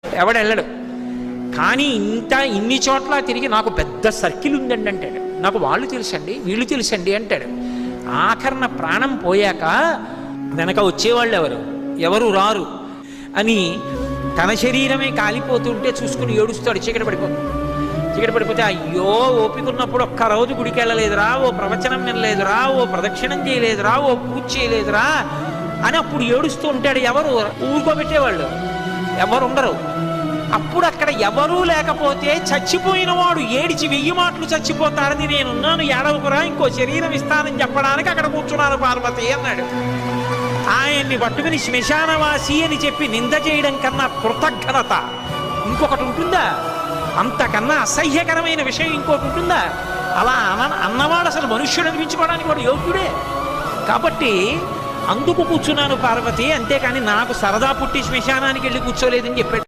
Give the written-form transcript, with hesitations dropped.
ఎవడెళ్ళడు. కానీ ఇన్ని చోట్ల తిరిగి నాకు పెద్ద సర్కిల్ ఉందండి అంటాడు. నాకు వాళ్ళు తెలుసండి, వీళ్ళు తెలుసండి అంటాడు. ఆఖరణ ప్రాణం పోయాక వెనక వచ్చేవాళ్ళు ఎవరు రారు అని తన శరీరమే కాలిపోతుంటే చూసుకుని ఏడుస్తాడు. చీకటి పడిపోతే అయ్యో ఓపికన్నప్పుడు ఒక్కరోజు గుడికి వెళ్ళలేదురా, ఓ ప్రవచనం వినలేదురా, ఓ ప్రదక్షిణం చేయలేదురా, ఓ పూజ చేయలేదురా అని అప్పుడు ఏడుస్తూ ఉంటాడు. ఎవరు ఊరుకోబెట్టేవాళ్ళు ఎవరు ఉండరు. అప్పుడు అక్కడ ఎవరూ లేకపోతే చచ్చిపోయిన వాడు ఏడిచి 1000 మాటలు చచ్చిపోతారని నేనున్నాను, ఏడవకురా, ఇంకో శరీరం ఇస్తానని చెప్పడానికి అక్కడ కూర్చున్నాను పార్వతి అన్నాడు. ఆయన్ని పట్టుకుని శ్మశానవాసి అని చెప్పి నింద చేయడం కన్నా కృతజ్ఞత ఇంకొకటి ఉంటుందా? అంతకన్నా అసహ్యకరమైన విషయం ఇంకోటి ఉంటుందా? అలా అన్నవాడు అసలు మనుష్యుడు అనిపించుకోవడానికి వాడు యోగ్యుడే. కాబట్టి అందుకు కూర్చున్నాను పార్వతి, అంతేకాని నాకు సరదా పుట్టి శ్మశానానికి వెళ్ళి కూర్చోలేదని చెప్పాడు.